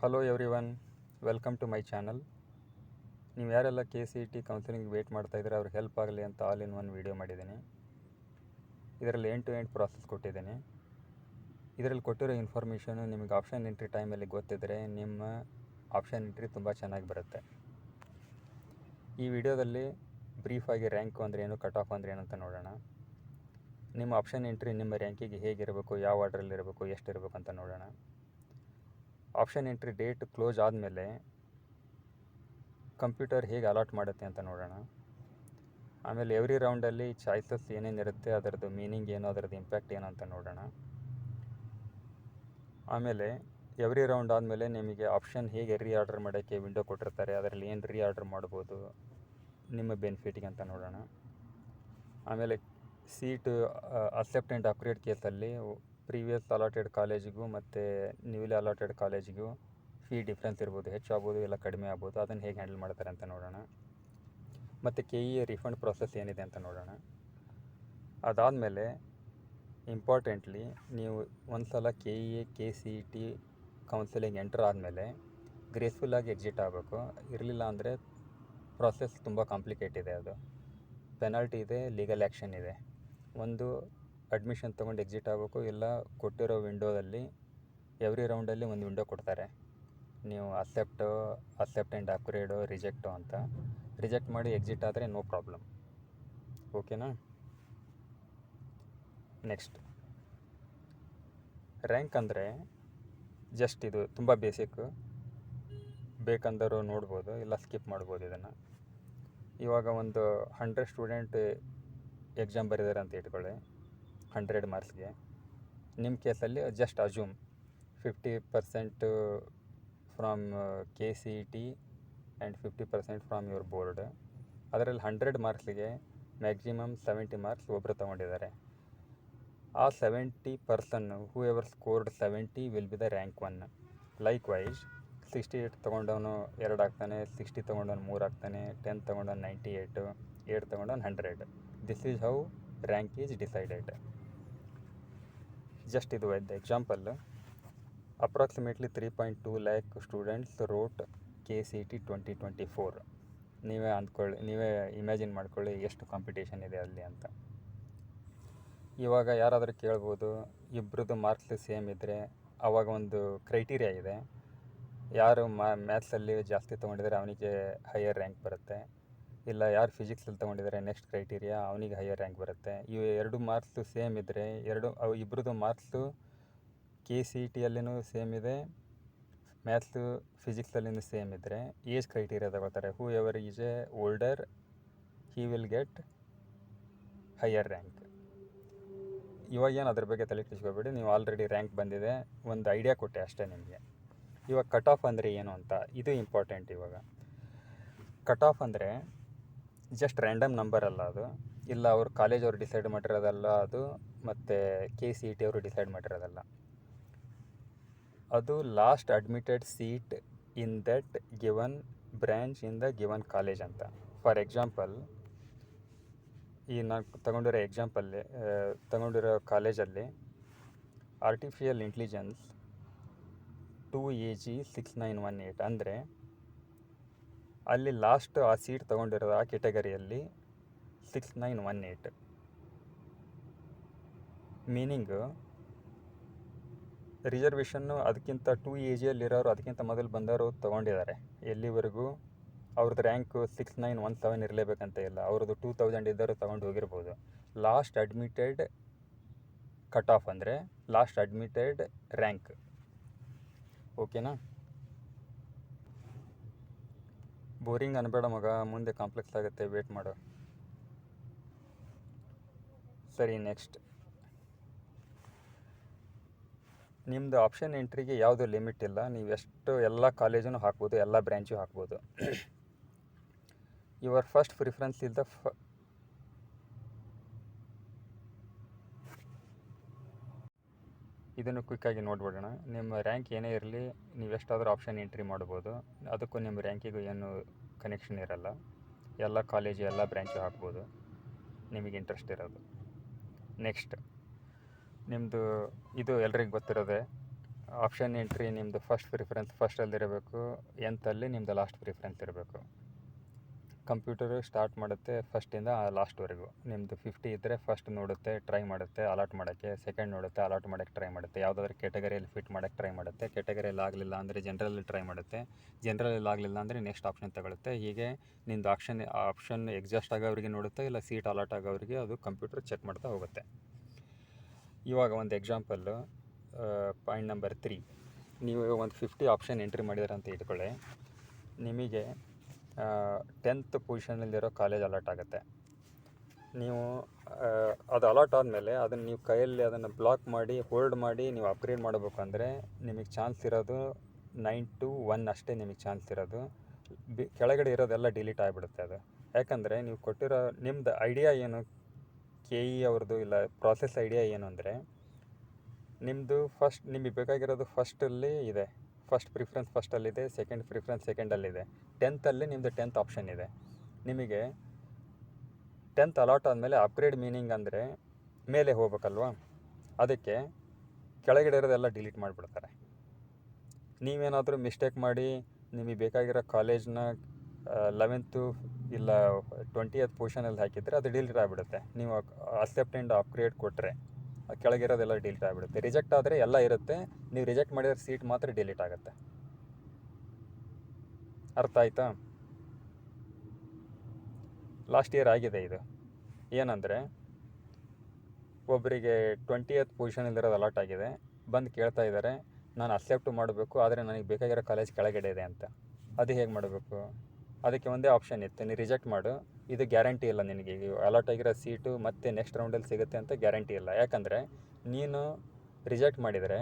Hello everyone, welcome to my channel. ನೀವು ಯಾರೆಲ್ಲ KCET counselling wait ಮಾಡ್ತಾಯಿದ್ರೆ ಅವ್ರಿಗೆ ಹೆಲ್ಪ್ ಆಗಲಿ ಅಂತ ಆಲ್ ಇನ್ ಒನ್ ವೀಡಿಯೋ ಮಾಡಿದ್ದೀನಿ. ಇದರಲ್ಲಿ ಎಂಡ್ ಟು ಎಂಡ್ ಪ್ರಾಸೆಸ್ ಕೊಟ್ಟಿದ್ದೀನಿ. ಇದರಲ್ಲಿ ಕೊಟ್ಟಿರೋ ಇನ್ಫಾರ್ಮೇಷನು ನಿಮಗೆ ಆಪ್ಷನ್ ಎಂಟ್ರಿ ಟೈಮಲ್ಲಿ ಗೊತ್ತಿದ್ದರೆ ನಿಮ್ಮ ಆಪ್ಷನ್ ಎಂಟ್ರಿ ತುಂಬ ಚೆನ್ನಾಗಿ ಬರುತ್ತೆ. ಈ ವಿಡಿಯೋದಲ್ಲಿ ಬ್ರೀಫಾಗಿ ರ್ಯಾಂಕು ಅಂದರೆ ಏನು, ಕಟ್ ಆಫ್ ಅಂದರೆ ಏನು ಅಂತ ನೋಡೋಣ. ನಿಮ್ಮ ಆಪ್ಷನ್ ಎಂಟ್ರಿ ನಿಮ್ಮ ರ್ಯಾಂಕಿಗೆ ಹೇಗಿರಬೇಕು, ಯಾವ ಆರ್ಡ್ರಲ್ಲಿರಬೇಕು, ಎಷ್ಟಿರಬೇಕು ಅಂತ ನೋಡೋಣ. ಆಪ್ಷನ್ ಎಂಟ್ರಿ ಡೇಟ್ ಕ್ಲೋಸ್ ಆದಮೇಲೆ ಕಂಪ್ಯೂಟರ್ ಹೇಗೆ ಅಲಾಟ್ ಮಾಡುತ್ತೆ ಅಂತ ನೋಡೋಣ. ಆಮೇಲೆ ಎವ್ರಿ ರೌಂಡಲ್ಲಿ ಚಾಯ್ಸಸ್ ಏನೇನಿರುತ್ತೆ, ಅದರದ್ದು ಮೀನಿಂಗ್ ಏನು, ಅದರದ್ದು ಇಂಪ್ಯಾಕ್ಟ್ ಏನು ಅಂತ ನೋಡೋಣ. ಆಮೇಲೆ ಎವ್ರಿ ರೌಂಡ್ ಆದಮೇಲೆ ನಿಮಗೆ ಆಪ್ಷನ್ ಹೇಗೆ ಆರ್ಡರ್ ಮಾಡೋಕ್ಕೆ ವಿಂಡೋ ಕೊಟ್ಟಿರ್ತಾರೆ, ಅದರಲ್ಲಿ ಏನು ಆರ್ಡರ್ ಮಾಡ್ಬೋದು ನಿಮ್ಮ ಬೆನಿಫಿಟಿಗೆ ಅಂತ ನೋಡೋಣ. ಆಮೇಲೆ ಸೀಟ್ ಅಕ್ಸೆಪ್ಟ್ ಆ್ಯಂಡ್ ಅಪ್ಗ್ರೇಡ್ ಕೇಸಲ್ಲಿ ಪ್ರೀವಿಯಸ್ ಅಲಾಟೆಡ್ ಕಾಲೇಜಿಗೂ ಮತ್ತು ನ್ಯೂಲಿ ಅಲಾಟೆಡ್ ಕಾಲೇಜಿಗೂ ಫೀ ಡಿಫ್ರೆನ್ಸ್ ಇರ್ಬೋದು, ಹೆಚ್ಚಾಗ್ಬೋದು ಇಲ್ಲ ಕಡಿಮೆ ಆಗ್ಬೋದು. ಅದನ್ನು ಹೇಗೆ ಹ್ಯಾಂಡಲ್ ಮಾಡ್ತಾರೆ ಅಂತ ನೋಡೋಣ. ಮತ್ತು KEA ರಿಫಂಡ್ ಪ್ರಾಸೆಸ್ ಏನಿದೆ ಅಂತ ನೋಡೋಣ. ಅದಾದಮೇಲೆ ಇಂಪಾರ್ಟೆಂಟ್ಲಿ ನೀವು ಒಂದು ಸಲ KEA KCET ಕೌನ್ಸಿಲಿಂಗ್ ಎಂಟರ್ ಆದಮೇಲೆ ಗ್ರೇಸ್ಫುಲ್ಲಾಗಿ ಎಕ್ಸಿಟ್ ಆಗಬೇಕು. ಇರಲಿಲ್ಲ ಅಂದರೆ ಪ್ರಾಸೆಸ್ ತುಂಬ ಕಾಂಪ್ಲಿಕೇಟ್ ಇದೆ. ಅದು ಪೆನಾಲ್ಟಿ ಇದೆ, ಲೀಗಲ್ ಆ್ಯಕ್ಷನ್ ಇದೆ. ಒಂದು ಅಡ್ಮಿಷನ್ ತೊಗೊಂಡು ಎಕ್ಸಿಟ್ ಆಗಬೇಕು, ಇಲ್ಲ ಕೊಟ್ಟಿರೋ ವಿಂಡೋದಲ್ಲಿ ಎವ್ರಿ ರೌಂಡಲ್ಲಿ ಒಂದು ವಿಂಡೋ ಕೊಡ್ತಾರೆ. ನೀವು ಅಕ್ಸೆಪ್ಟ್ ಆ್ಯಂಡ್ ಅಪ್ಗ್ರೇಡು, ರಿಜೆಕ್ಟು ಅಂತ. ರಿಜೆಕ್ಟ್ ಮಾಡಿ ಎಕ್ಸಿಟ್ ಆದರೆ ನೋ ಪ್ರಾಬ್ಲಮ್. ಓಕೆನಾ? ನೆಕ್ಸ್ಟ್, ರ್ಯಾಂಕ್ ಅಂದರೆ ಜಸ್ಟ್ ಇದು ತುಂಬ ಬೇಸಿಕ್ಕು, ಬೇಕಂದರೂ ನೋಡ್ಬೋದು ಇಲ್ಲ ಸ್ಕಿಪ್ ಮಾಡ್ಬೋದು ಇದನ್ನು. ಇವಾಗ ಒಂದು 100 ಸ್ಟೂಡೆಂಟ್ ಎಕ್ಸಾಮ್ ಬರೆದಾರೆ ಅಂತ ಇಟ್ಕೊಳ್ಳಿ, 100 ಮಾರ್ಕ್ಸ್ಗೆ. ನಿಮ್ಮ ಕೇಸಲ್ಲಿ just assume 50% from KCET and 50% from your board. ಅದರಲ್ಲಿ 100 ಮಾರ್ಕ್ಸಿಗೆ ಮ್ಯಾಕ್ಸಿಮಮ್ 70 ಮಾರ್ಕ್ಸ್ ಒಬ್ಬರು ತೊಗೊಂಡಿದ್ದಾರೆ. ಆ 70% whoever scored 70 will be the rank 1. Likewise 68 ತೊಗೊಂಡವನು 2 ಆಗ್ತಾನೆ, 60 ತೊಗೊಂಡವನು 3 ಆಗ್ತಾನೆ, 10 ತೊಗೊಂಡವನು 98, 8 ತೊಗೊಂಡವನು 100. This is how rank is decided. Just ಇದು ಒಂದು example. Approximately 3.2 lakh students wrote KCET 2024. ನೀವೇ ಇಮ್ಯಾಜಿನ್ ಮಾಡ್ಕೊಳ್ಳಿ ಎಷ್ಟು ಕಾಂಪಿಟೇಷನ್ ಇದೆ ಅಲ್ಲಿ ಅಂತ. ಇವಾಗ ಯಾರಾದರೂ ಕೇಳ್ಬೋದು, ಇಬ್ಬರದ್ದು ಮಾರ್ಕ್ಸ್ ಸೇಮ್ ಇದ್ದರೆ ಆವಾಗ ಒಂದು ಕ್ರೈಟೀರಿಯಾ ಇದೆ. ಯಾರು ಮ್ಯಾಥ್ಸಲ್ಲಿ ಜಾಸ್ತಿ ತೊಗೊಂಡಿದ್ದಾರೆ ಅವನಿಗೆ ಹೈಯರ್ ರ್ಯಾಂಕ್ ಬರುತ್ತೆ, ಇಲ್ಲ ಯಾರು ಫಿಸಿಕ್ಸಲ್ಲಿ ತೊಗೊಂಡಿದ್ದಾರೆ ನೆಕ್ಸ್ಟ್ ಕ್ರೈಟೀರಿಯಾ ಅವನಿಗೆ ಹೈಯರ್ ರ್ಯಾಂಕ್ ಬರುತ್ತೆ. ಇವು 2 ಮಾರ್ಕ್ಸು ಸೇಮ್ ಇದ್ದರೆ, ಇಬ್ಬರದ್ದು ಮಾರ್ಕ್ಸು KCETಯಲ್ಲಿನೂ ಸೇಮ್ ಇದೆ, ಮ್ಯಾಥ್ಸು ಫಿಸಿಕ್ಸಲ್ಲಿನೂ ಸೇಮ್ ಇದ್ದರೆ ಏಜ್ ಕ್ರೈಟೀರಿಯಾ ತಗೋತಾರೆ. Whoever is a older he will get higher rank. ಇವಾಗೇನು ಅದ್ರ ಬಗ್ಗೆ ತಲೆ ಕೆಡಿಸ್ಕೋಬೇಡಿ, ನೀವು ಆಲ್ರೆಡಿ ರ್ಯಾಂಕ್ ಬಂದಿದೆ, ಒಂದು ಐಡಿಯಾ ಕೊಟ್ಟೆ ಅಷ್ಟೇ ನಿಮಗೆ. ಇವಾಗ ಕಟ್ ಆಫ್ ಅಂದರೆ ಏನು ಅಂತ, ಇದು ಇಂಪಾರ್ಟೆಂಟ್. ಇವಾಗ ಕಟ್ ಆಫ್ ಅಂದರೆ ಜಸ್ಟ್ ರ್ಯಾಂಡಮ್ ನಂಬರ್ ಅಲ್ಲ ಅದು, ಇಲ್ಲ ಅವ್ರ ಕಾಲೇಜವ್ರು ಡಿಸೈಡ್ ಮಾಡಿರೋದಲ್ಲ ಅದು, ಮತ್ತು KCET ಅವರು ಡಿಸೈಡ್ ಮಾಡಿರೋದಲ್ಲ. ಅದು last admitted seat in that given branch in the given college ಅಂತ. ಫಾರ್ ಎಕ್ಸಾಂಪಲ್, ಈ ನಾನು ತಗೊಂಡಿರೋ ಕಾಲೇಜಲ್ಲಿ ಆರ್ಟಿಫಿಷಿಯಲ್ ಇಂಟೆಲಿಜೆನ್ಸ್ 2AG 6918 ಅಂದರೆ ಅಲ್ಲಿ ಲಾಸ್ಟ್ ಆ ಸೀಟ್ ತೊಗೊಂಡಿರೋದು ಆ ಕೆಟಗರಿಯಲ್ಲಿ 6918. ಮೀನಿಂಗು ರಿಸರ್ವೇಷನ್ನು ಅದಕ್ಕಿಂತ 2AGಯಲ್ಲಿರೋರು ಅದಕ್ಕಿಂತ ಮೊದಲು ಬಂದವರು ತೊಗೊಂಡಿದ್ದಾರೆ. ಎಲ್ಲಿವರೆಗೂ ಅವ್ರದ್ದು ರ್ಯಾಂಕು 6917 ಇರಲೇಬೇಕಂತ ಇಲ್ಲ, ಅವ್ರದ್ದು 2000 ಇದ್ದರೂ ತೊಗೊಂಡು ಹೋಗಿರ್ಬೋದು. ಲಾಸ್ಟ್ ಅಡ್ಮಿಟೆಡ್ ಕಟ್ ಆಫ್ ಅಂದರೆ ಲಾಸ್ಟ್ ಅಡ್ಮಿಟೆಡ್ ರ್ಯಾಂಕ್. ಓಕೆನಾ? ಬೋರಿಂಗ್ ಅನ್ಬೇಡ ಮಗ, ಮುಂದೆ ಕಾಂಪ್ಲೆಕ್ಸ್ ಆಗುತ್ತೆ, ವೇಟ್ ಮಾಡು. ಸರಿ, ನೆಕ್ಸ್ಟ್, ನಿಮ್ಮದು ಆಪ್ಷನ್ ಎಂಟ್ರಿಗೆ ಯಾವುದೂ ಲಿಮಿಟ್ ಇಲ್ಲ. ನೀವು ಎಷ್ಟು ಎಲ್ಲ ಕಾಲೇಜೂ ಹಾಕ್ಬೋದು, ಎಲ್ಲ ಬ್ರ್ಯಾಂಚು ಹಾಕ್ಬೋದು. Your first preference is the ಇದನ್ನು ಕ್ವಿಕ್ಕಾಗಿ ನೋಡ್ಬಿಡೋಣ. ನಿಮ್ಮ ರ್ಯಾಂಕ್ ಏನೇ ಇರಲಿ, ನೀವು ಎಷ್ಟಾದರೂ ಆಪ್ಷನ್ ಎಂಟ್ರಿ ಮಾಡ್ಬೋದು. ಅದಕ್ಕೂ ನಿಮ್ಮ ರ್ಯಾಂಕಿಗೂ ಏನು ಕನೆಕ್ಷನ್ ಇರಲ್ಲ. ಎಲ್ಲ ಕಾಲೇಜು ಎಲ್ಲ ಬ್ರ್ಯಾಂಚು ಹಾಕ್ಬೋದು ನಿಮಗೆ ಇಂಟ್ರೆಸ್ಟ್ ಇರೋದು. ನೆಕ್ಸ್ಟ್, ನಿಮ್ಮದು ಇದು ಎಲ್ರಿಗೂ ಗೊತ್ತಿರೋದೆ, ಆಪ್ಷನ್ ಎಂಟ್ರಿ ನಿಮ್ಮದು ಫಸ್ಟ್ ಪ್ರಿಫರೆನ್ಸ್ ಫಸ್ಟಲ್ಲಿರಬೇಕು, ಎಂತಲ್ಲಿ ನಿಮ್ಮದು ಲಾಸ್ಟ್ ಪ್ರಿಫರೆನ್ಸ್ ಇರಬೇಕು. ಕಂಪ್ಯೂಟರು ಸ್ಟಾರ್ಟ್ ಮಾಡುತ್ತೆ ಫಸ್ಟಿಂದ ಲಾಸ್ಟ್ವರೆಗೂ. ನಿಮ್ಮದು 50 ಇದ್ದರೆ ಫಸ್ಟ್ ನೋಡುತ್ತೆ, ಟ್ರೈ ಮಾಡುತ್ತೆ ಅಲಾಟ್ ಮಾಡೋಕ್ಕೆ, ಸೆಕೆಂಡ್ ನೋಡುತ್ತೆ ಅಲಾಟ್ ಮಾಡೋಕ್ಕೆ ಟ್ರೈ ಮಾಡುತ್ತೆ, ಯಾವುದಾದ್ರೂ ಕ್ಯಾಟಗರಿಯಲ್ಲಿ ಫಿಟ್ ಮಾಡೋಕ್ಕೆ ಟ್ರೈ ಮಾಡುತ್ತೆ, ಕ್ಯಾಟಗರಿಯಲ್ಲಿ ಆಗಲಿಲ್ಲ ಅಂದರೆ ಜನರಲ್ಲಿ ಟ್ರೈ ಮಾಡುತ್ತೆ, ಜನರಲ್ಲಿ ಆಗಲಿಲ್ಲ ಅಂದರೆ ನೆಕ್ಸ್ಟ್ ಆಪ್ಷನ್ ತಗೊಳುತ್ತೆ. ಹೀಗೆ ನಿಮ್ಮದು ಆಪ್ಷನ್ ಎಕ್ಸಾಸ್ಟ್ ಆಗೋವರಿಗೆ ನೋಡುತ್ತೆ, ಇಲ್ಲ ಸೀಟ್ ಅಲಾಟ್ ಆಗೋವರಿಗೆ ಅದು ಕಂಪ್ಯೂಟರ್ ಚೆಕ್ ಮಾಡ್ತಾ ಹೋಗುತ್ತೆ. ಇವಾಗ ಒಂದು ಎಕ್ಸಾಂಪಲ್ಲು, ಪಾಯಿಂಟ್ ನಂಬರ್ 3, ನೀವು ಒಂದು 50 ಆಪ್ಷನ್ ಎಂಟ್ರಿ ಮಾಡಿದಾರೆ ಅಂತ ಇಟ್ಕೊಳ್ಳಿ. ನಿಮಗೆ 10th ಪೊಸಿಷನಲ್ಲಿರೋ ಕಾಲೇಜ್ ಅಲಾಟ್ ಆಗುತ್ತೆ. ನೀವು ಅದು ಅಲಾಟ್ ಆದಮೇಲೆ ಅದನ್ನು ನೀವು ಕೈಯಲ್ಲಿ ಅದನ್ನು ಬ್ಲಾಕ್ ಮಾಡಿ ಹೋಲ್ಡ್ ಮಾಡಿ ನೀವು ಅಪ್ಗ್ರೇಡ್ ಮಾಡಬೇಕು ಅಂದರೆ ನಿಮಗೆ ಚಾನ್ಸ್ ಇರೋದು 9 to 1 ಅಷ್ಟೇ ನಿಮಗೆ ಚಾನ್ಸ್ ಇರೋದು. ಕೆಳಗಡೆ ಇರೋದೆಲ್ಲ ಡಿಲೀಟ್ ಆಗಿಬಿಡುತ್ತೆ ಅದು. ಯಾಕಂದರೆ ನೀವು ಕೊಟ್ಟಿರೋ ನಿಮ್ಮದು ಐಡಿಯಾ ಏನು, KE ಅವ್ರದ್ದು ಇಲ್ಲ ಪ್ರಾಸೆಸ್ ಐಡಿಯಾ ಏನು ಅಂದರೆ, ನಿಮ್ಮದು ನಿಮಗೆ ಬೇಕಾಗಿರೋದು ಫಸ್ಟಲ್ಲಿ ಇದೆ, ಫಸ್ಟ್ ಪ್ರಿಫರೆನ್ಸ್ ಫಸ್ಟಲ್ಲಿದೆ, ಸೆಕೆಂಡ್ ಪ್ರಿಫರೆನ್ಸ್ ಸೆಕೆಂಡಲ್ಲಿದೆ, 10th ನಿಮ್ಮದು 10th ಆಪ್ಷನ್ ಇದೆ. ನಿಮಗೆ 10th ಅಲಾಟ್ ಆದಮೇಲೆ ಅಪ್ಗ್ರೇಡ್ ಮೀನಿಂಗ್ ಅಂದರೆ ಮೇಲೆ ಹೋಗ್ಬೇಕಲ್ವ, ಅದಕ್ಕೆ ಕೆಳಗಡೆ ಇರೋದೆಲ್ಲ ಡಿಲೀಟ್ ಮಾಡಿಬಿಡ್ತಾರೆ. ನೀವೇನಾದರೂ ಮಿಸ್ಟೇಕ್ ಮಾಡಿ ನಿಮಗೆ ಬೇಕಾಗಿರೋ ಕಾಲೇಜ್ನ 11th ಇಲ್ಲ 20th ಪೊಸಿಷನಲ್ಲಿ ಹಾಕಿದರೆ ಅದು ಡಿಲೀಟ್ ಆಗಿಬಿಡುತ್ತೆ. ನೀವು ಅಕ್ಸೆಪ್ಟ್ ಆ್ಯಂಡ್ ಅಪ್ಗ್ರೇಡ್ ಕೊಟ್ಟರೆ ಕೆಳಗಿರೋದೆಲ್ಲ ಡಿಲೀಟ್ ಆಗಿಬಿಡುತ್ತೆ. ರಿಜೆಕ್ಟ್ ಆದರೆ ಎಲ್ಲ ಇರುತ್ತೆ, ನೀವು ರಿಜೆಕ್ಟ್ ಮಾಡಿರೋ ಸೀಟ್ ಮಾತ್ರ ಡಿಲೀಟ್ ಆಗುತ್ತೆ. ಅರ್ಥ ಆಯ್ತಾ? ಲಾಸ್ಟ್ ಇಯರ್ ಆಗಿದೆ ಇದು. ಏನಂದರೆ, ಒಬ್ಬರಿಗೆ 20th ಪೊಸಿಷನಲ್ಲಿರೋದು ಅಲಾಟ್ ಆಗಿದೆ, ಬಂದು ಕೇಳ್ತಾ ಇದ್ದಾರೆ ನಾನು ಅಕ್ಸೆಪ್ಟ್ ಮಾಡಬೇಕು ಆದರೆ ನನಗೆ ಬೇಕಾಗಿರೋ ಕಾಲೇಜ್ ಕೆಳಗಡೆ ಇದೆ ಅಂತ. ಅದು ಹೇಗೆ ಮಾಡಬೇಕು? ಅದಕ್ಕೆ ಒಂದೇ ಆಪ್ಷನ್ ಇತ್ತು, ನೀವು ರಿಜೆಕ್ಟ್ ಮಾಡು, ಇದು ಗ್ಯಾರಂಟಿ ಇಲ್ಲ ನಿನಗೆ ಅಲಾಟ್ ಆಗಿರೋ ಸೀಟು ಮತ್ತೆ ನೆಕ್ಸ್ಟ್ ರೌಂಡಲ್ಲಿ ಸಿಗುತ್ತೆ ಅಂತ ಗ್ಯಾರಂಟಿ ಇಲ್ಲ. ಯಾಕಂದರೆ ನೀನು ರಿಜೆಕ್ಟ್ ಮಾಡಿದರೆ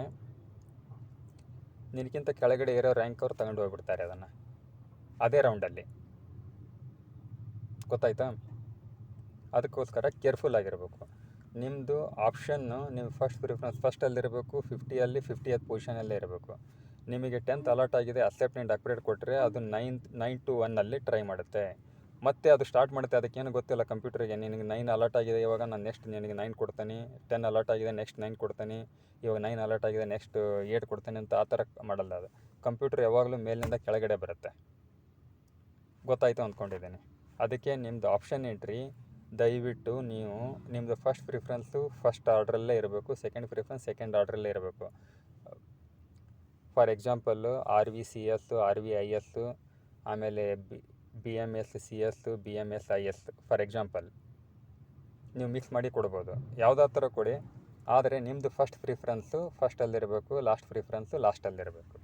ನಿನಗಿಂತ ಕೆಳಗಡೆ ಇರೋ ರ್ಯಾಂಕ್ ಅವ್ರು ತಗೊಂಡು ಹೋಗ್ಬಿಡ್ತಾರೆ ಅದನ್ನು ಅದೇ ರೌಂಡಲ್ಲಿ. ಗೊತ್ತಾಯ್ತಾ? ಅದಕ್ಕೋಸ್ಕರ ಕೇರ್ಫುಲ್ ಆಗಿರಬೇಕು. ನಿಮ್ಮದು ಆಪ್ಷನ್ನು ನೀವು ಫಸ್ಟ್ ಪ್ರಿಫರೆನ್ಸ್ ಫಸ್ಟಲ್ಲಿರಬೇಕು, 50 50th ಪೊಸಿಷನಲ್ಲೇ ಇರಬೇಕು. ನಿಮಗೆ 10th ಅಲಾಟ್ ಆಗಿದೆ, ಅಕ್ಸೆಪ್ಟ್ ಆ್ಯಂಡ್ ಅಪ್ಗ್ರೇಡ್ ಕೊಟ್ಟರೆ ಅದು 9 to 1 ಟ್ರೈ ಮಾಡುತ್ತೆ. ಮತ್ತೆ ಅದು ಸ್ಟಾರ್ಟ್ ಮಾಡುತ್ತೆ. ಅದಕ್ಕೇನು ಗೊತ್ತಿಲ್ಲ ಕಂಪ್ಯೂಟರಿಗೆ, ನಿನಗೆ 9 ಅಲಾಟ್ ಆಗಿದೆ, ಇವಾಗ ನಾನು ನೆಕ್ಸ್ಟ್ ನಿನಗೆ 9 ಕೊಡ್ತೀನಿ, 10 ಅಲಾಟ್ ಆಗಿದೆ ನೆಕ್ಸ್ಟ್ 9 ಕೊಡ್ತೀನಿ, ಇವಾಗ 9 ಅಲಾಟ್ ಆಗಿದೆ ನೆಕ್ಸ್ಟ್ 8 ಕೊಡ್ತೀನಿ ಅಂತ ಆ ಥರ ಮಾಡಲ್ಲ ಅದು. ಕಂಪ್ಯೂಟರ್ ಯಾವಾಗಲೂ ಮೇಲಿನಿಂದ ಕೆಳಗಡೆ ಬರುತ್ತೆ. ಗೊತ್ತಾಯಿತು ಅಂದ್ಕೊಂಡಿದ್ದೀನಿ. ಅದಕ್ಕೆ ನಿಮ್ಮದು ಆಪ್ಷನ್ ಎಂಟ್ರಿ ದಯವಿಟ್ಟು ನೀವು ನಿಮ್ಮದು ಫಸ್ಟ್ ಪ್ರಿಫರೆನ್ಸು ಫಸ್ಟ್ ಆರ್ಡ್ರಲ್ಲೇ ಇರಬೇಕು, ಸೆಕೆಂಡ್ ಪ್ರಿಫರೆನ್ಸ್ ಸೆಕೆಂಡ್ ಆರ್ಡ್ರಲ್ಲೇ ಇರಬೇಕು. ಫಾರ್ ಎಕ್ಸಾಂಪಲ್ಲು RVCS, RVIS, ಆಮೇಲೆ BMS CS, BMS IS for example ನೀವು ಮಿಕ್ಸ್ ಮಾಡಿ ಕೊಡ್ಬೋದು, ಯಾವುದಾದ ಥರ ಕೊಡಿ. ಆದರೆ ನಿಮ್ಮದು ಫಸ್ಟ್ ಪ್ರಿಫರೆನ್ಸು ಫಸ್ಟಲ್ಲಿರಬೇಕು, ಲಾಸ್ಟ್ ಪ್ರಿಫರೆನ್ಸು ಲಾಸ್ಟಲ್ಲಿರಬೇಕು.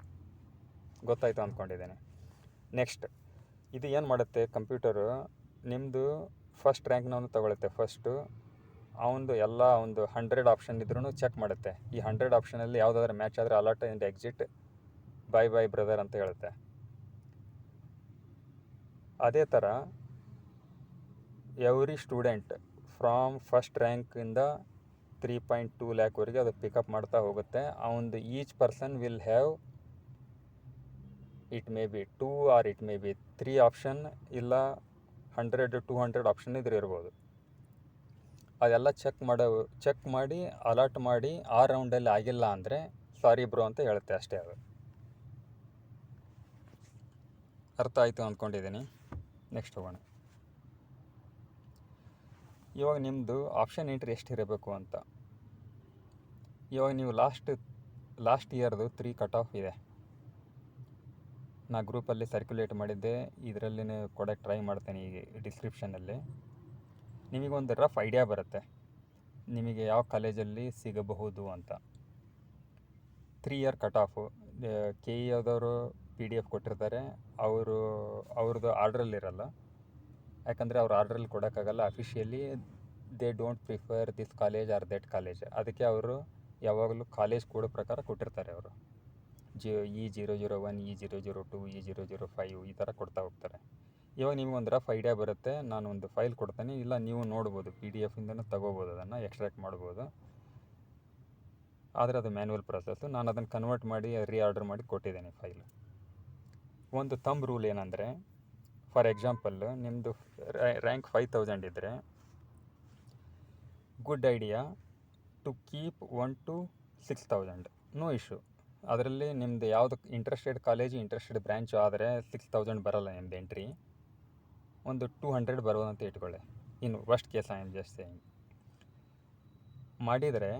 ಗೊತ್ತಾಯಿತು ಅಂದ್ಕೊಂಡಿದ್ದೀನಿ. ನೆಕ್ಸ್ಟ್, ಇದು ಏನು ಮಾಡುತ್ತೆ ಕಂಪ್ಯೂಟರು, ನಿಮ್ಮದು ಫಸ್ಟ್ ರ್ಯಾಂಕ್ನವನು ತಗೊಳುತ್ತೆ. ಫಸ್ಟು ಅವನದು ಎಲ್ಲ ಒಂದು 100 ಆಪ್ಷನ್ ಇದ್ರೂ ಚೆಕ್ ಮಾಡುತ್ತೆ. ಈ 100 ಆಪ್ಷನಲ್ಲಿ ಯಾವುದಾದ್ರೂ ಮ್ಯಾಚ್ ಆದರೆ allot and exit, bye bye brother ಅಂತ ಹೇಳುತ್ತೆ. ಅದೇ ಥರ ಎವ್ರಿ ಸ್ಟೂಡೆಂಟ್ ಫ್ರಾಮ್ ಫಸ್ಟ್ ರ್ಯಾಂಕಿಂದ 3.2 ಲ್ಯಾಕ್ವರೆಗೆ ಅದು ಪಿಕಪ್ ಮಾಡ್ತಾ ಹೋಗುತ್ತೆ. ಅವನದು each person will have it may be 2 or it may be 3 option, ಇಲ್ಲ 100-200 ಆಪ್ಷನ್ ಇರ್ಬೋದು. ಅದೆಲ್ಲ ಚೆಕ್ ಮಾಡಿ ಅಲಾಟ್ ಮಾಡಿ ಆ ರೌಂಡಲ್ಲಿ ಆಗಿಲ್ಲ ಅಂದರೆ ಸಾರಿ ಬ್ರೋ ಅಂತ ಹೇಳುತ್ತೆ, ಅಷ್ಟೇ. ಅದು ಅರ್ಥ ಆಯಿತು ಅಂದ್ಕೊಂಡಿದ್ದೀನಿ. ನೆಕ್ಸ್ಟ್ ಹೋಗೋಣ. ಇವಾಗ ನಿಮ್ಮದು ಆಪ್ಷನ್ ಎಂಟ್ರಿ ಎಷ್ಟಿರಬೇಕು ಅಂತ. ಇವಾಗ ನೀವು ಲಾಸ್ಟ್ ಇಯರ್ದು 3 ಕಟ್ ಆಫ್ ಇದೆ, ನಾ ಗ್ರೂಪಲ್ಲಿ ಸರ್ಕ್ಯುಲೇಟ್ ಮಾಡಿದ್ದೆ, ಇದರಲ್ಲಿ ಕೊಡೋಕ್ಕೆ ಟ್ರೈ ಮಾಡ್ತೇನೆ ಈಗ ಡಿಸ್ಕ್ರಿಪ್ಷನಲ್ಲಿ. ನಿಮಗೊಂದು ರಫ್ ಐಡಿಯಾ ಬರುತ್ತೆ ನಿಮಗೆ ಯಾವ ಕಾಲೇಜಲ್ಲಿ ಸಿಗಬಹುದು ಅಂತ. 3 ಇಯರ್ ಕಟ್ ಆಫು KE ಆದವರು PDF ಕೊಟ್ಟಿರ್ತಾರೆ, ಅವ್ರದ್ದು ಆರ್ಡ್ರಲ್ಲಿರಲ್ಲ. ಯಾಕಂದರೆ ಅವ್ರು ಆರ್ಡ್ರಲ್ಲಿ ಕೊಡೋಕ್ಕಾಗಲ್ಲ, officially they don't prefer this college or that college. ಅದಕ್ಕೆ ಅವರು ಯಾವಾಗಲೂ ಕಾಲೇಜ್ ಕೋಡ್ ಪ್ರಕಾರ ಕೊಟ್ಟಿರ್ತಾರೆ. ಅವರು E001, E002, E005 ಈ ಥರ ಕೊಡ್ತಾ ಹೋಗ್ತಾರೆ. ಇವಾಗ ನಿಮಗೊಂದು ರಫ್ ಐಡಿಯಾ ಬರುತ್ತೆ. ನಾನು ಒಂದು ಫೈಲ್ ಕೊಡ್ತೀನಿ, ಇಲ್ಲ ನೀವು ನೋಡ್ಬೋದು, PDF ತಗೋಬೋದು, ಅದನ್ನು ಎಕ್ಸ್ಟ್ರಾಕ್ಟ್ ಮಾಡ್ಬೋದು. ಆದರೆ ಅದು ಮ್ಯಾನ್ಯುವಲ್ ಪ್ರೊಸೆಸ್ಸು. ನಾನು ಅದನ್ನು ಕನ್ವರ್ಟ್ ಮಾಡಿ ಆರ್ಡರ್ ಮಾಡಿ ಕೊಟ್ಟಿದ್ದೀನಿ ಫೈಲು. ಒಂದು ಥಂಬ್ ರೂಲ್ ಏನಂದರೆ, ಫಾರ್ ಎಕ್ಸಾಂಪಲ್ಲು ನಿಮ್ಮದು ರ್ಯಾಂಕ್ 5000 ಇದ್ದರೆ good idea to keep 1 to 6000, no issue. ಅದರಲ್ಲಿ ನಿಮ್ಮದು ಯಾವುದು ಇಂಟ್ರೆಸ್ಟೆಡ್ ಕಾಲೇಜು ಇಂಟ್ರೆಸ್ಟೆಡ್ ಬ್ರ್ಯಾಂಚು ಆದರೆ 6000 ಬರೋಲ್ಲ ನಿಮ್ಮದು ಎಂಟ್ರಿ, ಒಂದು 200 ಬರ್ಬೋದು ಅಂತ ಇಟ್ಕೊಳ್ಳಿ. ಇನ್ನು worst case I am just saying. ಮಾಡಿದರೆ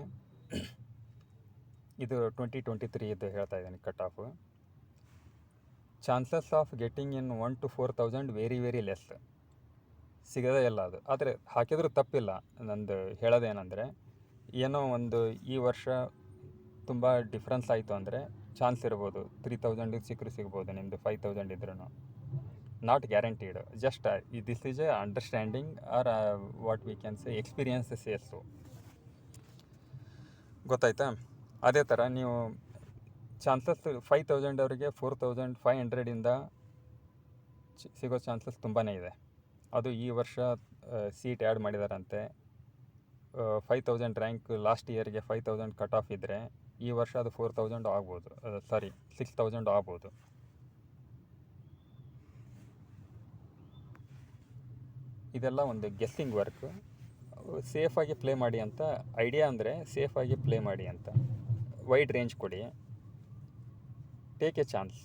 ಇದು 2023 ಇದು ಹೇಳ್ತಾ ಇದ್ದೀನಿ cut off. Chances of getting in 1 to 4000 very very less, ಸಿಗೋದೇ ಇಲ್ಲ ಅದು. ಆದರೆ ಹಾಕಿದ್ರೂ ತಪ್ಪಿಲ್ಲ. ನಂದು ಹೇಳೋದೇನೆಂದರೆ, ಏನೋ ಒಂದು ಈ ವರ್ಷ ತುಂಬ ಡಿಫ್ರೆನ್ಸ್ ಆಯಿತು ಅಂದರೆ ಚಾನ್ಸ್ ಇರ್ಬೋದು 3000 ಸಿಗ್ಬೋದು, ನಿಮ್ಮದು 5000 ಇದ್ರೂ. Not guaranteed, just this is a understanding or what we can say experience sales. ಗೊತ್ತಾಯ್ತಾ? ಅದೇ ಥರ ನೀವು ಚಾನ್ಸಸ್ 5000 ಅವರಿಗೆ 4500 ಸಿಗೋ ಚಾನ್ಸಸ್ ತುಂಬಾ ಇದೆ. ಅದು ಈ ವರ್ಷ ಸೀಟ್ ಆ್ಯಡ್ ಮಾಡಿದಾರಂತೆ. 5000 ರ್ಯಾಂಕ್ ಲಾಸ್ಟ್ ಇಯರ್ಗೆ 5000 ಕಟ್ ಆಫ್ ಇದ್ದರೆ ಈ ವರ್ಷ ಅದು 4000 ಆಗ್ಬೋದು, 6000 ಆಗ್ಬೋದು. ಇದೆಲ್ಲ ಒಂದು ಗೆಸ್ಸಿಂಗ್ ವರ್ಕ್. ಸೇಫಾಗಿ ಪ್ಲೇ ಮಾಡಿ ಅಂತ ಐಡಿಯಾ, ಅಂದರೆ ಸೇಫಾಗಿ ಪ್ಲೇ ಮಾಡಿ ಅಂತ. ವೈಡ್ ರೇಂಜ್ ಕೊಡಿ, take a chance.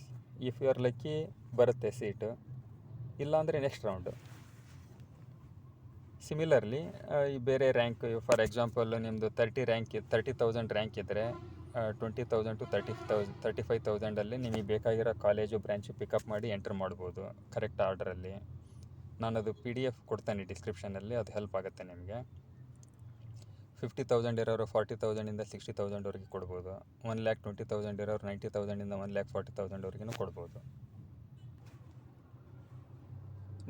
If you are lucky ಬರುತ್ತೆ ಸೀಟು, ಇಲ್ಲಾಂದರೆ ನೆಕ್ಸ್ಟ್ ರೌಂಡು. ಸಿಮಿಲರ್ಲಿ ಈ ಬೇರೆ ರ್ಯಾಂಕ್, ಫಾರ್ ಎಕ್ಸಾಂಪಲ್ ನಿಮ್ಮದು 30,000 ರ್ಯಾಂಕ್ ಇದ್ದರೆ 20,000 to 35,000 ನಿಮಗೆ ಬೇಕಾಗಿರೋ ಕಾಲೇಜು ಬ್ರ್ಯಾಂಚು ಪಿಕಪ್ ಮಾಡಿ ಎಂಟ್ರ್ ಮಾಡ್ಬೋದು ಕರೆಕ್ಟ್ ಆರ್ಡ್ರಲ್ಲಿ. ನಾನದು PDF ಕೊಡ್ತೇನೆ ಡಿಸ್ಕ್ರಿಪ್ಷನಲ್ಲಿ, ಅದು ಹೆಲ್ಪ್ ಆಗುತ್ತೆ ನಿಮಗೆ. 50,000 ಇರೋರು 40,000 60,000 ಕೊಡ್ಬೋದು. 1,20,000 ಇರೋರು 90,000 1,40,000 ಕೊಡ್ಬೋದು.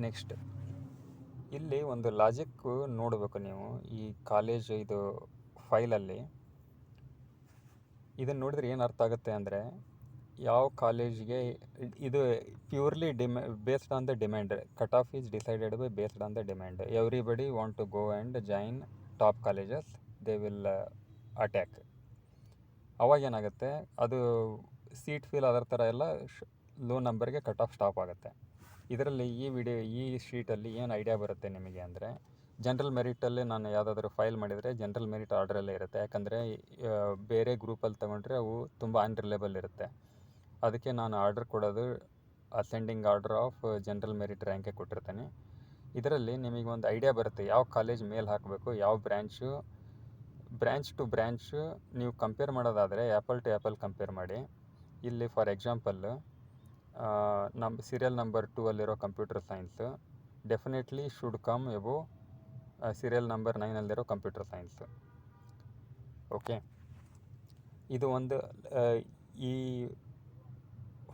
ನೆಕ್ಸ್ಟ್, ಇಲ್ಲಿ ಒಂದು ಲಾಜಿಕ್ಕು ನೋಡಬೇಕು ನೀವು. ಈ ಕಾಲೇಜ್ ಇದು ಫೈಲಲ್ಲಿ ಇದನ್ನು ನೋಡಿದ್ರೆ ಏನು ಅರ್ಥ ಆಗುತ್ತೆ ಅಂದರೆ, ಯಾವ ಕಾಲೇಜ್ಗೆ ಇದು purely based on the demand. Cut off is decided by based on the demand. Everybody want to go and join top colleges, they will attack. ಅವಾಗೇನಾಗುತ್ತೆ, ಅದು ಸೀಟ್ ಫೀಲ್ ಅದರ ಥರ ಎಲ್ಲ ಲೋ ನಂಬರ್ಗೆ ಕಟ್ ಆಫ್ ಸ್ಟಾಪ್ ಆಗುತ್ತೆ. ಇದರಲ್ಲಿ ಈ ಶೀಟಲ್ಲಿ ಏನು ಐಡಿಯಾ ಬರುತ್ತೆ ನಿಮಗೆ ಅಂದರೆ, ಜನರಲ್ ಮೆರಿಟಲ್ಲಿ ನಾನು ಯಾವುದಾದ್ರೂ ಫೈಲ್ ಮಾಡಿದರೆ ಜನರಲ್ ಮೆರಿಟ್ ಆರ್ಡ್ರಲ್ಲೇ ಇರುತ್ತೆ. ಯಾಕಂದರೆ ಬೇರೆ ಗ್ರೂಪಲ್ಲಿ ತೊಗೊಂಡ್ರೆ ಅವು ತುಂಬ ಅನ್ರಿಲೇಬಲ್ ಇರುತ್ತೆ. ಅದಕ್ಕೆ ನಾನು ಆರ್ಡರ್ ಕೊಡೋದು ascending order of general merit ರ್ಯಾಂಕೆ ಕೊಟ್ಟಿರ್ತೀನಿ. ಇದರಲ್ಲಿ ನಿಮಗೆ ಒಂದು ಐಡಿಯಾ ಬರುತ್ತೆ ಯಾವ ಕಾಲೇಜ್ ಮೇಲೆ ಹಾಕಬೇಕು, ಯಾವ ಬ್ರ್ಯಾಂಚ್ ಟು ಬ್ರ್ಯಾಂಚು ನೀವು ಕಂಪೇರ್ ಮಾಡೋದಾದರೆ ಆ್ಯಪಲ್ ಟು ಆ್ಯಪಲ್ ಕಂಪೇರ್ ಮಾಡಿ. ಇಲ್ಲಿ ಫಾರ್ ಎಕ್ಸಾಂಪಲ್ಲು ಸೀರಿಯಲ್ ನಂಬರ್ 2 ಅಲ್ಲಿರೋ computer science definitely should come above serial number 9 ಅಲ್ಲಿರೋ ಕಂಪ್ಯೂಟರ್ ಸೈನ್ಸ್. ಓಕೆ, ಇದು ಒಂದು ಈ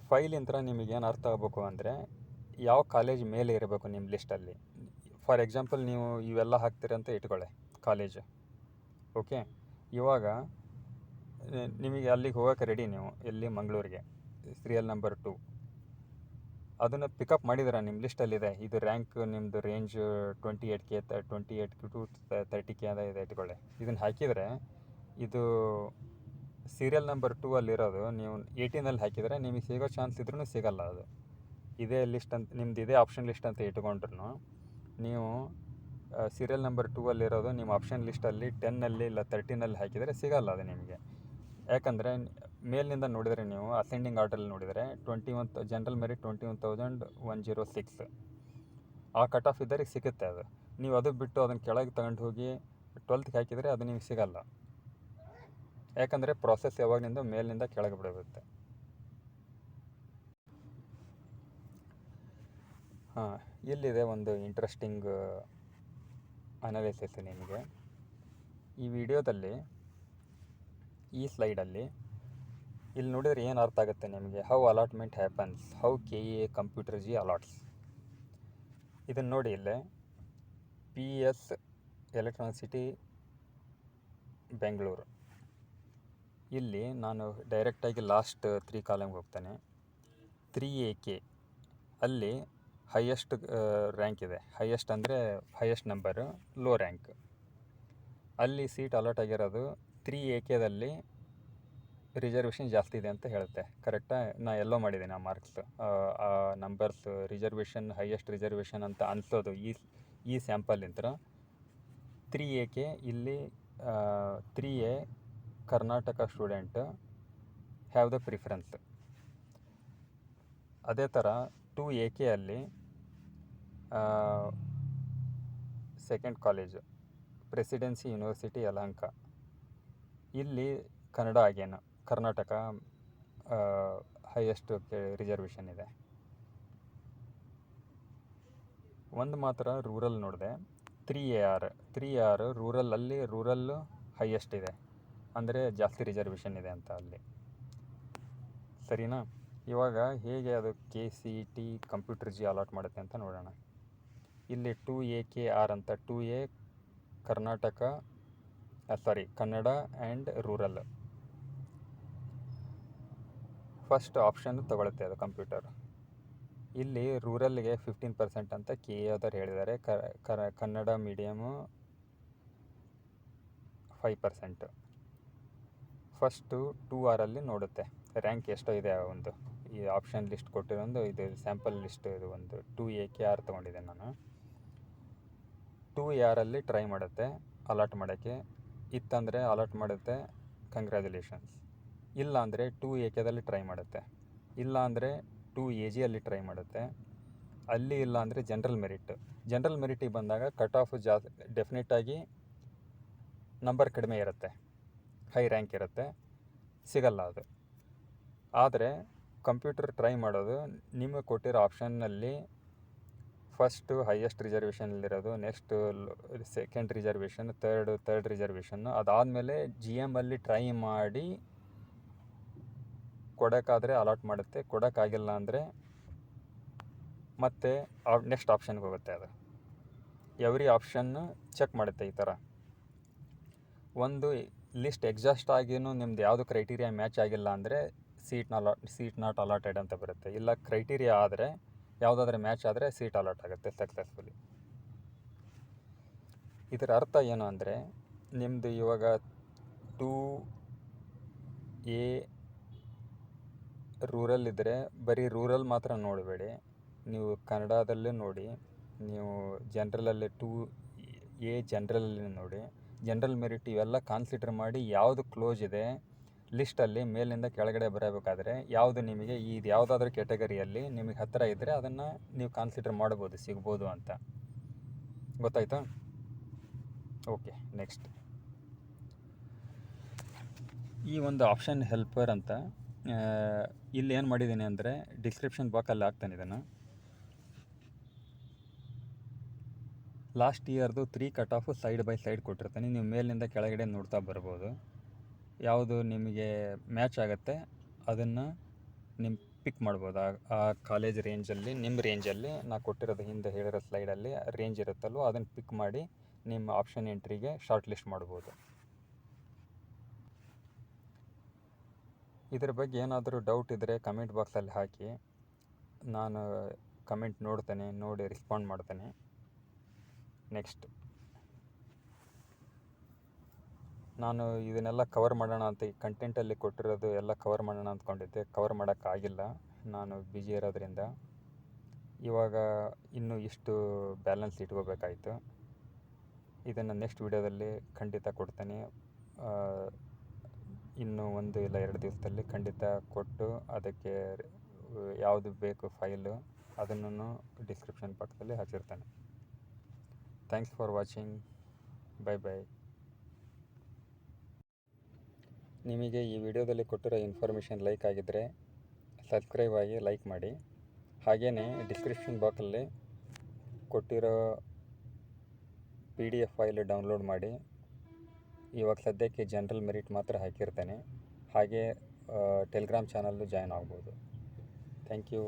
ಫೈಲಿಂದ ನಿಮಗೇನು ಅರ್ಥ ಆಗಬೇಕು ಅಂದರೆ, ಯಾವ ಕಾಲೇಜ್ ಮೇಲೆ ಇರಬೇಕು ನಿಮ್ಮ ಲಿಸ್ಟಲ್ಲಿ. ಫಾರ್ ಎಕ್ಸಾಂಪಲ್ ನೀವು ಇವೆಲ್ಲ ಹಾಕ್ತೀರಂತ ಇಟ್ಕೊಳ್ಳಿ ಕಾಲೇಜು. ಓಕೆ, ಇವಾಗ ನಿಮಗೆ ಅಲ್ಲಿಗೆ ಹೋಗೋಕೆ ರೆಡಿ ನೀವು, ಎಲ್ಲಿ ಮಂಗಳೂರಿಗೆ, ಸೀರಿಯಲ್ ನಂಬರ್ 2 ಅದನ್ನು ಪಿಕಪ್ ಮಾಡಿದ್ರೆ ನಿಮ್ಮ ಲಿಸ್ಟಲ್ಲಿದೆ. ಇದು ರ್ಯಾಂಕ್ ನಿಮ್ಮದು ರೇಂಜ್ 28K to 30K ಇದೆ ಇಟ್ಕೊಳ್ಳಿ. ಇದನ್ನು ಹಾಕಿದರೆ ಇದು ಸೀರಿಯಲ್ ನಂಬರ್ 2 ಅಲ್ಲಿರೋದು ನೀವು 18 ಹಾಕಿದರೆ ನಿಮಗೆ ಸಿಗೋ ಚಾನ್ಸ್ ಇದ್ರೂ ಸಿಗಲ್ಲ. ಅದು ಇದೇ ಲಿಸ್ಟ್ ಅಂತ ನಿಮ್ದು ಇದೇ ಆಪ್ಷನ್ ಲಿಸ್ಟ್ ಅಂತ ಇಟ್ಕೊಂಡ್ರು ನೀವು ಸೀರಿಯಲ್ ನಂಬರ್ 2 ಅಲ್ಲಿರೋದು ನಿಮ್ಮ ಆಪ್ಷನ್ ಲಿಸ್ಟಲ್ಲಿ 10 ಇಲ್ಲ 13 ಹಾಕಿದರೆ ಸಿಗಲ್ಲ ಅದು ನಿಮಗೆ. ಯಾಕಂದರೆ ಮೇಲಿನಿಂದ ನೋಡಿದರೆ ನೀವು ಅಸೆಂಡಿಂಗ್ ಆರ್ಡ್ರಲ್ಲಿ ನೋಡಿದರೆ ಜನರಲ್ ಮೆರಿಟ್ 21,106 ಆ ಕಟ್ ಆಫ್ ಇದ್ದರೆ ಸಿಗುತ್ತೆ. ಅದು ನೀವು ಅದು ಬಿಟ್ಟು ಅದನ್ನು ಕೆಳಗೆ ತಗೊಂಡು ಹೋಗಿ 12ಗೆ ಹಾಕಿದರೆ ಅದು ನಿಮಗೆ ಸಿಗಲ್ಲ. ಯಾಕಂದರೆ ಪ್ರಾಸೆಸ್ ಯಾವಾಗಲಿಂದ ಮೇಲಿನಿಂದ ಕೆಳಗೆ ಬಿಡುತ್ತೆ. ಇಲ್ಲಿದೆ ಒಂದು ಇಂಟ್ರೆಸ್ಟಿಂಗ್ ಅನಾಲಿಸಿಸ್ ನಿಮಗೆ. ಈ ವಿಡಿಯೋದಲ್ಲಿ ಈ ಸ್ಲೈಡಲ್ಲಿ ಇಲ್ಲಿ ನೋಡಿದರೆ ಏನು ಅರ್ಥ ಆಗುತ್ತೆ ನಿಮಗೆ, how allotment happens, how KEA computer ಜಿ ಅಲಾಟ್ಸ್. ಇದನ್ನು ನೋಡಿ, ಇಲ್ಲೇ PS ಎಲೆಕ್ಟ್ರಾನಿಸಿಟಿ ಬೆಂಗಳೂರು. ಇಲ್ಲಿ ನಾನು ಡೈರೆಕ್ಟಾಗಿ ಲಾಸ್ಟ್ 3 ಕಾಲಮ್ಗೆ ಹೋಗ್ತೇನೆ. 3AK ಅಲ್ಲಿ ಹೈಯೆಸ್ಟ್ ರ್ಯಾಂಕ್ ಇದೆ. ಹೈಯೆಸ್ಟ್ ಅಂದರೆ ಹೈಯೆಸ್ಟ್ ನಂಬರು, ಲೋ ರ್ಯಾಂಕ್. ಅಲ್ಲಿ ಸೀಟ್ ಅಲಾಟ್ ಆಗಿರೋದು 3AKದಲ್ಲಿ ರಿಸರ್ವೇಷನ್ ಜಾಸ್ತಿ ಇದೆ ಅಂತ ಹೇಳುತ್ತೆ. ಕರೆಕ್ಟಾ? ನಾನು ಎಲ್ಲೋ ಮಾಡಿದ್ದೀನಿ ಆ ಮಾರ್ಕ್ಸ್, ಆ ನಂಬರ್ಸ್. ರಿಸರ್ವೇಷನ್ ಹೈಯೆಸ್ಟ್ ರಿಸರ್ವೇಷನ್ ಅಂತ ಅನಿಸೋದು ಈ ಸ್ಯಾಂಪಲಿಂದ 3AK. ಇಲ್ಲಿ 3A Karnataka student have the preference. ಅದೇ ಥರ 2AK ಅಲ್ಲಿ second college presidency university Yelahanka. ಇಲ್ಲಿ ಕನ್ನಡ ಆಗೇನು ಕರ್ನಾಟಕ ಹೈಯೆಸ್ಟ್ ರಿಸರ್ವೇಷನ್ ಇದೆ. ಒಂದು ಮಾತ್ರ ರೂರಲ್ ನೋಡಿದೆ, 3AR ರೂರಲ್ಲು ಹೈಯೆಸ್ಟ್ ಇದೆ, ಅಂದರೆ ಜಾಸ್ತಿ ರಿಸರ್ವೇಷನ್ ಇದೆ ಅಂತ ಅಲ್ಲಿ. ಸರಿನಾ? ಇವಾಗ ಹೇಗೆ ಅದು KCET ಕಂಪ್ಯೂಟರ್ ಜಿ ಅಲಾಟ್ ಮಾಡುತ್ತೆ ಅಂತ ನೋಡೋಣ. ಇಲ್ಲಿ 2AKR ಅಂತ 2A Kannada and rural. First option ತಗೊಳುತ್ತೆ ಅದು ಕಂಪ್ಯೂಟರ್. ಇಲ್ಲಿ ರೂರಲ್ಗೆ 15% ಅಂತ KA ಹೇಳಿದ್ದಾರೆ, ಕನ್ನಡ ಮೀಡಿಯಮು 5%. ಫಸ್ಟು 2R ನೋಡುತ್ತೆ ರ್ಯಾಂಕ್ ಎಷ್ಟೋ ಇದೆ. ಒಂದು ಈ ಆಪ್ಷನ್ ಲಿಸ್ಟ್ ಕೊಟ್ಟಿರೋದು ಇದು ಸ್ಯಾಂಪಲ್ ಲಿಸ್ಟ್, ಇದು ಒಂದು 2AKR ತೊಗೊಂಡಿದ್ದೆ ನಾನು. 2AR ಟ್ರೈ ಮಾಡುತ್ತೆ ಅಲಾಟ್ ಮಾಡೋಕ್ಕೆ. ಇತ್ತಂದರೆ ಅಲಾಟ್ ಮಾಡುತ್ತೆ, ಕಂಗ್ರ್ಯಾಚುಲೇಷನ್ಸ್. ಇಲ್ಲ ಅಂದರೆ 2AK ಟ್ರೈ ಮಾಡುತ್ತೆ. ಇಲ್ಲ ಅಂದರೆ 2AG ಟ್ರೈ ಮಾಡುತ್ತೆ. ಅಲ್ಲಿ ಇಲ್ಲ ಅಂದರೆ ಜನರಲ್ ಮೆರಿಟಿಗೆ ಬಂದಾಗ ಕಟ್ ಆಫ್ ಡೆಫಿನೆಟಾಗಿ ನಂಬರ್ ಕಡಿಮೆ ಇರುತ್ತೆ, ಹೈ ರ್ಯಾಂಕ್ ಇರುತ್ತೆ, ಸಿಗಲ್ಲ ಅದು. ಆದರೆ ಕಂಪ್ಯೂಟರ್ ಟ್ರೈ ಮಾಡೋದು ನಿಮಗೆ ಕೊಟ್ಟಿರೋ ಆಪ್ಷನ್ನಲ್ಲಿ ಫಸ್ಟು ಹೈಯೆಸ್ಟ್ ರಿಸರ್ವೇಷನಲ್ಲಿರೋದು, ನೆಕ್ಸ್ಟು ಸೆಕೆಂಡ್ ರಿಸರ್ವೇಷನ್, ಥರ್ಡ್ ರಿಸರ್ವೇಷನ್ನು, ಅದಾದಮೇಲೆ GM ಟ್ರೈ ಮಾಡಿ ಕೊಡೋಕ್ಕಾದರೆ ಅಲಾಟ್ ಮಾಡುತ್ತೆ, ಕೊಡೋಕ್ಕಾಗಿಲ್ಲ ಅಂದರೆ ಮತ್ತೆ ನೆಕ್ಸ್ಟ್ ಆಪ್ಷನ್ಗೆ ಹೋಗುತ್ತೆ. ಅದು ಎವ್ರಿ ಆಪ್ಷನ್ನು ಚೆಕ್ ಮಾಡುತ್ತೆ. ಈ ಥರ ಒಂದು ಲಿಸ್ಟ್ ಎಕ್ಸಾಸ್ಟ್ ಆಗಿಯೂ ನಿಮ್ದು ಯಾವುದು ಕ್ರೈಟೀರಿಯಾ ಮ್ಯಾಚ್ ಆಗಿಲ್ಲ ಅಂದರೆ ಸೀಟ್ ನಾಟ್ ಅಲಾಟೆಡ್ ಅಂತ ಬರುತ್ತೆ. ಇಲ್ಲ ಕ್ರೈಟೀರಿಯಾ ಆದರೆ ಯಾವುದಾದ್ರೂ ಮ್ಯಾಚ್ ಆದರೆ ಸೀಟ್ ಅಲಾಟ್ ಆಗುತ್ತೆ ಸಕ್ಸಸ್ಫುಲಿ. ಇದರ ಅರ್ಥ ಏನು ಅಂದರೆ, ನಿಮ್ಮದು ಇವಾಗ 2A ರೂರಲ್ ಇದ್ದರೆ ಬರೀ ರೂರಲ್ ಮಾತ್ರ ನೋಡಬೇಡಿ, ನೀವು ಕನ್ನಡದಲ್ಲೇ ನೋಡಿ. ನೀವು ಜನರಲಲ್ಲಿ 2A ಜನರಲಲ್ಲಿ ನೋಡಿ, ಜನರಲ್ ಮೆರಿಟ್ ಇವೆಲ್ಲ ಕಾನ್ಸಿಡರ್ ಮಾಡಿ ಯಾವುದು ಕ್ಲೋಸ್ ಇದೆ ಲಿಸ್ಟಲ್ಲಿ ಮೇಲಿಂದ ಕೆಳಗಡೆ ಬರಬೇಕಾದ್ರೆ ಯಾವುದು ನಿಮಗೆ ಇದು ಯಾವುದಾದ್ರೂ ಕ್ಯಾಟಗರಿಯಲ್ಲಿ ನಿಮಗೆ ಹತ್ತಿರ ಇದ್ದರೆ ಅದನ್ನು ನೀವು ಕಾನ್ಸಿಡರ್ ಮಾಡ್ಬೋದು, ಸಿಗ್ಬೋದು ಅಂತ. ಗೊತ್ತಾಯ್ತಾ? ಓಕೆ, ನೆಕ್ಸ್ಟ್ ಈ ಒಂದು ಆಪ್ಷನ್ ಹೆಲ್ಪರ್ ಅಂತ ಇಲ್ಲಿ ಏನು ಮಾಡಿದ್ದೀನಿ ಅಂದರೆ ಡಿಸ್ಕ್ರಿಪ್ಷನ್ ಬಾಕ್ಸಲ್ಲಿ ಹಾಕ್ತಾನೆ ಇದನ್ನು. ಲಾಸ್ಟ್ ಇಯರ್ದು 3 cut off side by side ಕೊಟ್ಟಿರ್ತಾನೆ. ನೀವು ಮೇಲಿಂದ ಕೆಳಗಡೆ ನೋಡ್ತಾ ಬರ್ಬೋದು. ಯಾವುದು ನಿಮಗೆ ಮ್ಯಾಚ್ ಆಗುತ್ತೆ ಅದನ್ನು ನಿಮ್ಮ ಪಿಕ್ ಮಾಡ್ಬೋದು. ಆ ಕಾಲೇಜ್ ರೇಂಜಲ್ಲಿ, ನಿಮ್ಮ ರೇಂಜಲ್ಲಿ ನಾ ಕೊಟ್ಟಿರೋದು ಹಿಂದೆ ಹೇಳಿರೋ ಸ್ಲೈಡಲ್ಲಿ ರೇಂಜ್ ಇರುತ್ತಲ್ವ, ಅದನ್ನು ಪಿಕ್ ಮಾಡಿ ನಿಮ್ಮ ಆಪ್ಷನ್ ಎಂಟ್ರಿಗೆ ಶಾರ್ಟ್ ಲಿಸ್ಟ್ ಮಾಡ್ಬೋದು. ಇದರ ಬಗ್ಗೆ ಏನಾದರೂ ಡೌಟ್ ಇದ್ದರೆ ಕಮೆಂಟ್ ಬಾಕ್ಸಲ್ಲಿ ಹಾಕಿ, ನಾನು ಕಮೆಂಟ್ ನೋಡ್ತೇನೆ, ನೋಡಿ ರೆಸ್ಪಾಂಡ್ ಮಾಡ್ತೇನೆ. ನೆಕ್ಸ್ಟ್ ನಾನು ಇದನ್ನೆಲ್ಲ ಕವರ್ ಮಾಡೋಣ ಅಂತ ಈ ಕಂಟೆಂಟಲ್ಲಿ ಕೊಟ್ಟಿರೋದು ಎಲ್ಲ ಕವರ್ ಮಾಡೋಣ ಅಂದ್ಕೊಂಡಿದ್ದೆ, ಕವರ್ ಮಾಡೋಕ್ಕಾಗಿಲ್ಲ, ನಾನು ಬ್ಯುಸಿ ಇರೋದ್ರಿಂದ. ಇವಾಗ ಇನ್ನೂ ಇಷ್ಟು ಬ್ಯಾಲೆನ್ಸ್ ಇಟ್ಕೋಬೇಕಾಯ್ತು. ಇದನ್ನು ನೆಕ್ಸ್ಟ್ ವಿಡಿಯೋದಲ್ಲಿ ಖಂಡಿತ ಕೊಡ್ತೇನೆ. ಇನ್ನೂ 1 ಇಲ್ಲ 2 ದಿವಸದಲ್ಲಿ ಖಂಡಿತ ಕೊಟ್ಟು ಅದಕ್ಕೆ ಯಾವುದು ಬೇಕು ಫೈಲು ಅದನ್ನು ಡಿಸ್ಕ್ರಿಪ್ಷನ್ ಬಾಕ್ಸಲ್ಲಿ ಹಾಕಿರ್ತೇನೆ. Thanks for watching. ಬೈ. ನಿಮಗೆ ಈ ವಿಡಿಯೋದಲ್ಲಿ ಕೊಟ್ಟಿರೋ ಇನ್ಫಾರ್ಮೇಷನ್ ಲೈಕ್ ಆಗಿದ್ದರೆ ಸಬ್ಸ್ಕ್ರೈಬ್ ಆಗಿ ಲೈಕ್ ಮಾಡಿ. ಹಾಗೆಯೇ ಡಿಸ್ಕ್ರಿಪ್ಷನ್ ಬಾಕ್ಸಲ್ಲಿ ಕೊಟ್ಟಿರೋ PDF ಫೈಲ್ ಡೌನ್ಲೋಡ್ ಮಾಡಿ. ಇವಾಗ ಸದ್ಯಕ್ಕೆ ಜನರಲ್ ಮೆರಿಟ್ ಮಾತ್ರ ಹಾಕಿರ್ತೇನೆ. ಹಾಗೆ ಟೆಲಿಗ್ರಾಮ್ ಚಾನಲ್ಲು ಜಾಯ್ನ್ ಆಗ್ಬೋದು. Thank you.